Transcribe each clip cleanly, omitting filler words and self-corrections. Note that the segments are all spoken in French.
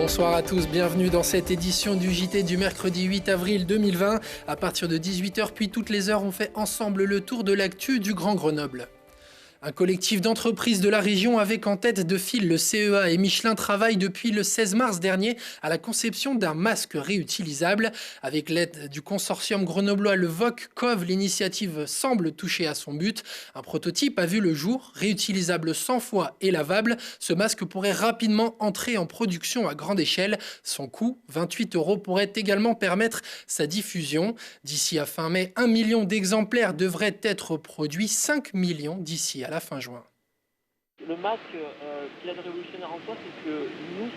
Bonsoir à tous, bienvenue dans cette édition du JT du mercredi 8 avril 2020. À partir de 18h puis toutes les heures, on fait ensemble le tour de l'actu du Grand Grenoble. Un collectif d'entreprises de la région avec en tête de file le CEA et Michelin travaillent depuis le 16 mars dernier à la conception d'un masque réutilisable. Avec l'aide du consortium grenoblois Le VOC COV, l'initiative semble toucher à son but. Un prototype a vu le jour, réutilisable 100 fois et lavable. Ce masque pourrait rapidement entrer en production à grande échelle. Son coût, 28 €, pourrait également permettre sa diffusion. D'ici à fin mai, 1 million d'exemplaires devraient être produits, 5 millions d'ici à la fin juin. Le masque, ce qu'il a de révolutionnaire en soi, c'est que nous,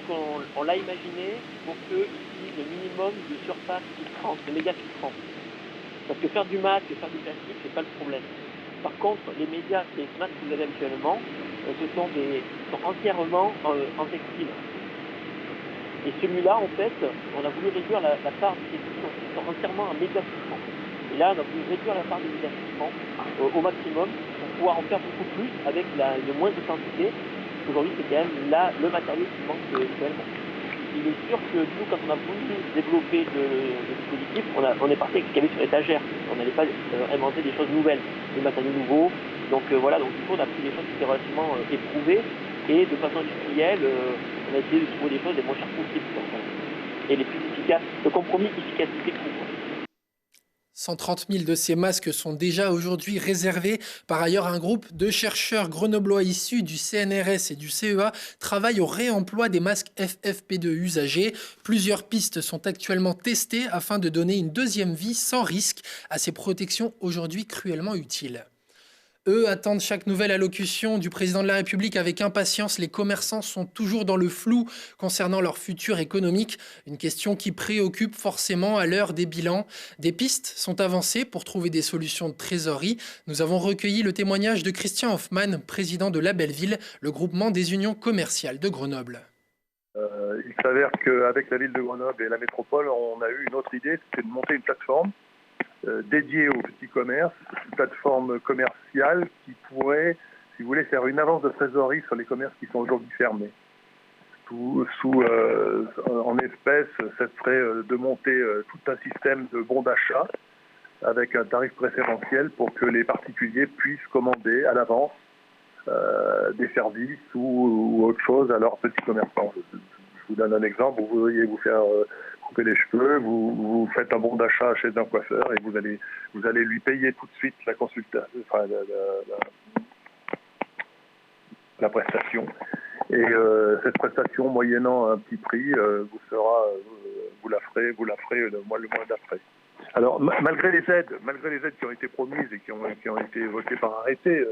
on l'a imaginé pour qu'il utilise le minimum de surface filtrante, de méga filtrante. Parce que faire du masque et faire du plastique, c'est pas le problème. Par contre, les masques que vous avez actuellement, ce sont entièrement en textile. Et celui-là, en fait, on a voulu réduire la part du textile, donc ils sont entièrement en méga filtrant. Et là, on a voulu réduire la part du méga filtrant au maximum pour pouvoir en faire beaucoup plus avec le moins de quantité. Aujourd'hui, c'est quand même là le matériau qui manque actuellement. Il est sûr que nous, quand on a voulu développer le dispositif, on est parti avec ce qu'il y avait sur étagère. On n'allait pas inventer des choses nouvelles, des matériaux nouveaux. Donc voilà, donc du coup, on a pris des choses qui étaient relativement éprouvées et de façon industrielle, on a essayé de trouver des choses les moins chères possibles. Voilà. Et les plus efficaces. Le compromis efficacité-coût. 130 000 de ces masques sont déjà aujourd'hui réservés. Par ailleurs, un groupe de chercheurs grenoblois issus du CNRS et du CEA travaille au réemploi des masques FFP2 usagés. Plusieurs pistes sont actuellement testées afin de donner une deuxième vie sans risque à ces protections aujourd'hui cruellement utiles. Eux attendent chaque nouvelle allocution du président de la République avec impatience. Les commerçants sont toujours dans le flou concernant leur futur économique. Une question qui préoccupe forcément à l'heure des bilans. Des pistes sont avancées pour trouver des solutions de trésorerie. Nous avons recueilli le témoignage de Christian Hoffmann, président de La Belle Ville, le groupement des unions commerciales de Grenoble. Il s'avère qu'avec la ville de Grenoble et la métropole, on a eu une autre idée, c'était de monter une plateforme dédiée au petit commerce, une plateforme commerciale qui pourrait, si vous voulez, faire une avance de trésorerie sur les commerces qui sont aujourd'hui fermés. En espèces, ça serait de monter tout un système de bons d'achat avec un tarif préférentiel pour que les particuliers puissent commander à l'avance des services ou autre chose à leurs petits commerçants. Je vous donne un exemple, vous voudriez vous faire couper les cheveux, vous faites un bon d'achat chez un coiffeur et vous allez lui payer tout de suite la consultation, la prestation. Et cette prestation, moyennant un petit prix, vous la ferez le mois d'après. Alors, malgré les aides qui ont été promises et qui ont été votées par arrêté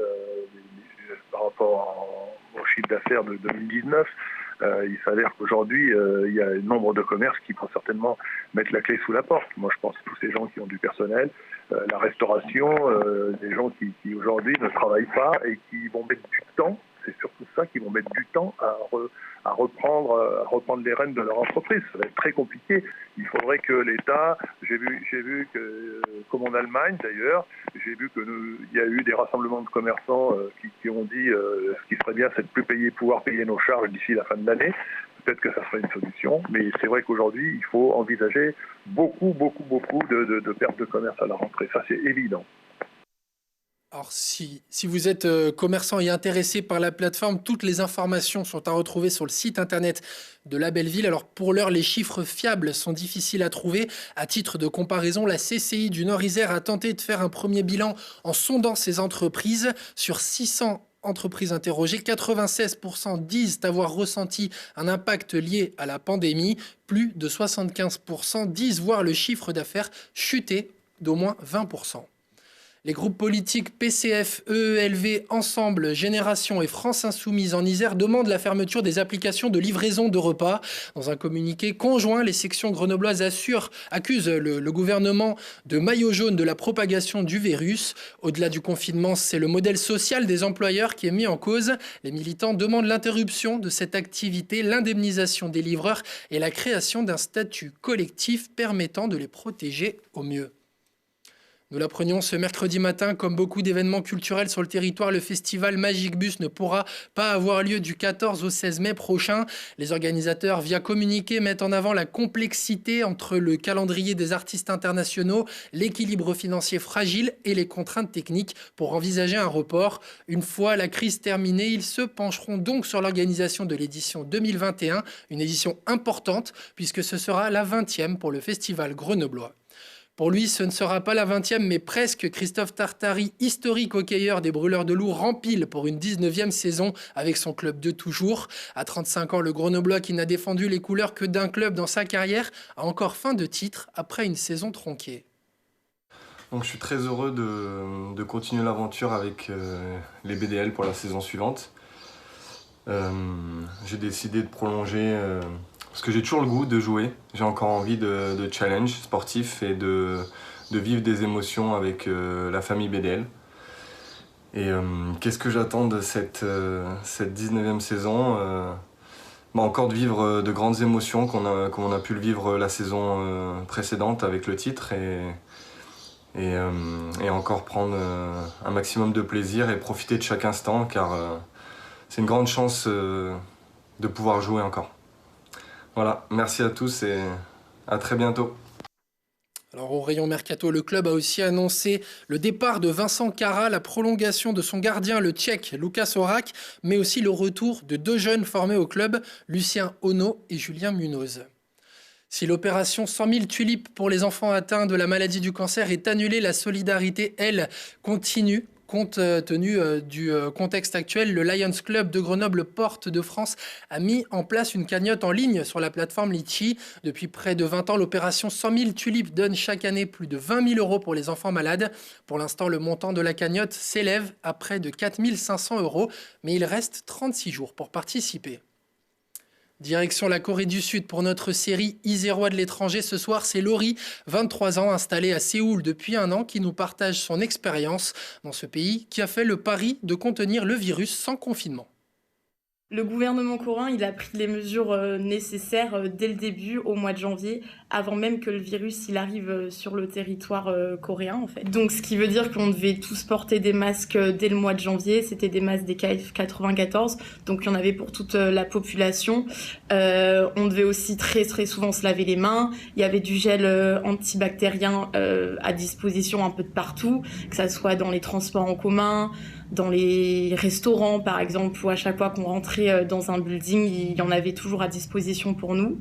par rapport au chiffre d'affaires de 2019, il s'avère qu'aujourd'hui, il y a un nombre de commerces qui vont certainement mettre la clé sous la porte. Moi, je pense à tous ces gens qui ont du personnel, la restauration, des gens qui aujourd'hui ne travaillent pas et qui vont mettre du temps. C'est surtout ça, qui vont mettre du temps à reprendre les rênes de leur entreprise. Ça va être très compliqué. Il faudrait que l'État, j'ai vu que, comme en Allemagne d'ailleurs, j'ai vu qu'il y a eu des rassemblements de commerçants qui ont dit ce qui serait bien, c'est de pouvoir payer nos charges d'ici la fin de l'année. Peut-être que ça serait une solution, mais c'est vrai qu'aujourd'hui, il faut envisager beaucoup de pertes de commerce à la rentrée. Ça, c'est évident. Alors, si vous êtes commerçant et intéressé par la plateforme, toutes les informations sont à retrouver sur le site internet de La Belle Ville. Alors, pour l'heure, les chiffres fiables sont difficiles à trouver. À titre de comparaison, la CCI du Nord-Isère a tenté de faire un premier bilan en sondant ces entreprises. Sur 600 entreprises interrogées, 96% disent avoir ressenti un impact lié à la pandémie. Plus de 75% disent voir le chiffre d'affaires chuter d'au moins 20%. Les groupes politiques PCF, EELV, Ensemble, Génération et France Insoumise en Isère demandent la fermeture des applications de livraison de repas. Dans un communiqué conjoint, les sections grenobloises accusent le gouvernement de maillot jaune de la propagation du virus. Au-delà du confinement, c'est le modèle social des employeurs qui est mis en cause. Les militants demandent l'interruption de cette activité, l'indemnisation des livreurs et la création d'un statut collectif permettant de les protéger au mieux. Nous l'apprenions ce mercredi matin, comme beaucoup d'événements culturels sur le territoire, le festival Magic Bus ne pourra pas avoir lieu du 14 au 16 mai prochain. Les organisateurs, via communiqué, mettent en avant la complexité entre le calendrier des artistes internationaux, l'équilibre financier fragile et les contraintes techniques pour envisager un report. Une fois la crise terminée, ils se pencheront donc sur l'organisation de l'édition 2021, une édition importante puisque ce sera la 20e pour le festival grenoblois. Pour lui, ce ne sera pas la 20e, mais presque. Christophe Tartari, historique hockeyeur des Brûleurs de Loup, rempile pour une 19e saison avec son club de toujours. À 35 ans, le Grenoblois, qui n'a défendu les couleurs que d'un club dans sa carrière, a encore faim de titre après une saison tronquée. Donc, je suis très heureux de continuer l'aventure avec les BDL pour la saison suivante. J'ai décidé de prolonger... Parce que j'ai toujours le goût de jouer, j'ai encore envie de challenge sportif et de vivre des émotions avec la famille BDL. Et qu'est-ce que j'attends de cette 19e saison encore de vivre de grandes émotions comme on a pu le vivre la saison précédente avec le titre et encore prendre un maximum de plaisir et profiter de chaque instant car c'est une grande chance de pouvoir jouer encore. Voilà, merci à tous et à très bientôt. Alors au rayon mercato, le club a aussi annoncé le départ de Vincent Cara, la prolongation de son gardien, le Tchèque Lukas Horak, mais aussi le retour de deux jeunes formés au club, Lucien Ono et Julien Munoz. Si l'opération 100 000 tulipes pour les enfants atteints de la maladie du cancer est annulée, la solidarité, elle, continue. Compte tenu du contexte actuel, le Lions Club de Grenoble Porte de France a mis en place une cagnotte en ligne sur la plateforme Litchi. Depuis près de 20 ans, l'opération 100 000 tulipes donne chaque année plus de 20 000 euros pour les enfants malades. Pour l'instant, le montant de la cagnotte s'élève à près de 4 500 euros, mais il reste 36 jours pour participer. Direction la Corée du Sud pour notre série Isérois de l'étranger. Ce soir, c'est Laurie, 23 ans, installée à Séoul depuis un an, qui nous partage son expérience dans ce pays qui a fait le pari de contenir le virus sans confinement. Le gouvernement coréen, il a pris les mesures nécessaires dès le début, au mois de janvier, avant même que le virus il arrive sur le territoire coréen, en fait. Donc, ce qui veut dire qu'on devait tous porter des masques dès le mois de janvier. C'était des masques des KF94, donc il y en avait pour toute la population. On devait aussi très souvent se laver les mains. Il y avait du gel antibactérien à disposition un peu de partout, que ça soit dans les transports en commun, dans les restaurants, par exemple, où à chaque fois qu'on rentrait dans un building, il y en avait toujours à disposition pour nous.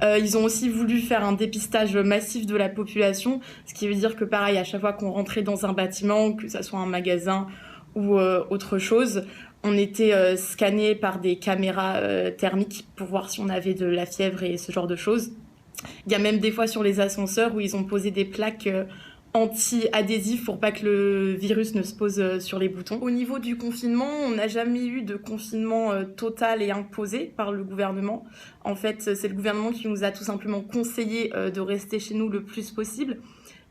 Ils ont aussi voulu faire un dépistage massif de la population, ce qui veut dire que, pareil, à chaque fois qu'on rentrait dans un bâtiment, que ça soit un magasin ou autre chose, on était scanné par des caméras thermiques pour voir si on avait de la fièvre et ce genre de choses. Il y a même des fois sur les ascenseurs où ils ont posé des plaques anti-adhésif pour pas que le virus ne se pose sur les boutons. Au niveau du confinement, on n'a jamais eu de confinement total et imposé par le gouvernement. En fait, c'est le gouvernement qui nous a tout simplement conseillé de rester chez nous le plus possible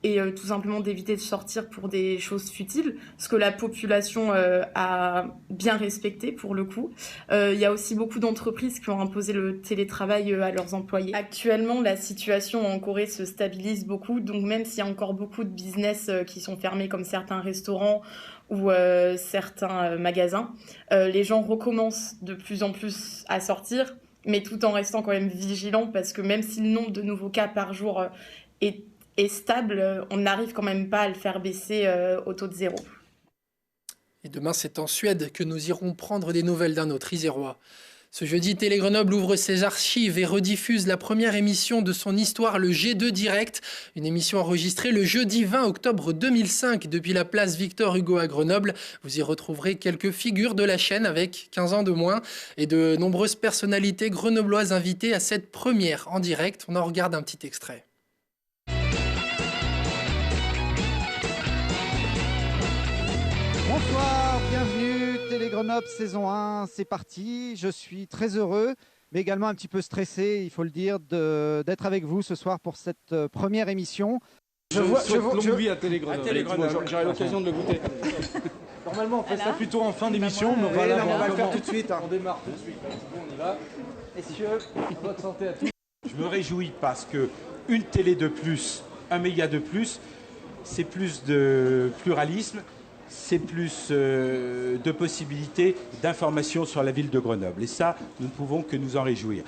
et tout simplement d'éviter de sortir pour des choses futiles, ce que la population a bien respecté pour le coup. Il y a aussi beaucoup d'entreprises qui ont imposé le télétravail à leurs employés. Actuellement, la situation en Corée se stabilise beaucoup, donc même s'il y a encore beaucoup de business qui sont fermés, comme certains restaurants ou certains magasins, les gens recommencent de plus en plus à sortir, mais tout en restant quand même vigilants, parce que même si le nombre de nouveaux cas par jour est stable, on n'arrive quand même pas à le faire baisser au taux de 0. Et demain, c'est en Suède que nous irons prendre des nouvelles d'un autre Isérois. Ce jeudi, Télé Grenoble ouvre ses archives et rediffuse la première émission de son histoire, le G2 Direct, une émission enregistrée le jeudi 20 octobre 2005 depuis la place Victor Hugo à Grenoble. Vous y retrouverez quelques figures de la chaîne avec 15 ans de moins et de nombreuses personnalités grenobloises invitées à cette première en direct. On en regarde un petit extrait. Bonsoir, bienvenue, Télé Grenoble saison 1, c'est parti. Je suis très heureux, mais également un petit peu stressé, il faut le dire, d'être avec vous ce soir pour cette première émission. Longue vie à Télé Grenoble. J'aurai l'occasion de le goûter. Normalement, on fait ça plutôt en fin d'émission, mais on va le faire tout de suite. On démarre tout de suite. Bon, on y va. Messieurs, votre santé à tous. Je me réjouis parce que une télé de plus, un média de plus, c'est plus de pluralisme, c'est plus de possibilités d'information sur la ville de Grenoble. Et ça, nous ne pouvons que nous en réjouir.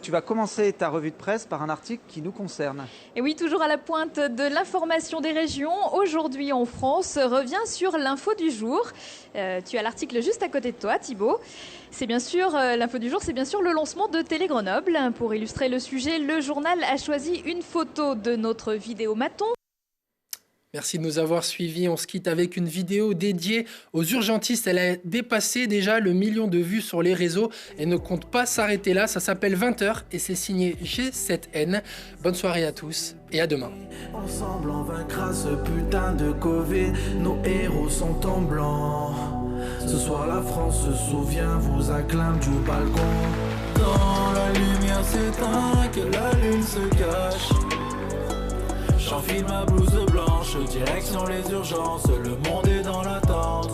Tu vas commencer ta revue de presse par un article qui nous concerne. Et oui, toujours à la pointe de l'information des régions. Aujourd'hui en France, revient sur l'info du jour. Tu as l'article juste à côté de toi, Thibaut. C'est bien sûr, l'info du jour, c'est bien sûr le lancement de Télé Grenoble. Pour illustrer le sujet, le journal a choisi une photo de notre vidéomaton. Merci de nous avoir suivis. On se quitte avec une vidéo dédiée aux urgentistes. Elle a dépassé déjà le 1 million de vues sur les réseaux et ne compte pas s'arrêter là. Ça s'appelle 20h et c'est signé G7N. Bonne soirée à tous et à demain. Ensemble on vaincra ce putain de Covid. Nos héros sont en blanc. Ce soir la France se souvient, vous acclame du balcon. Quand la lumière s'éteint, que la lune se cache, j'enfile ma blouse blanche, direction les urgences, le monde est dans l'attente.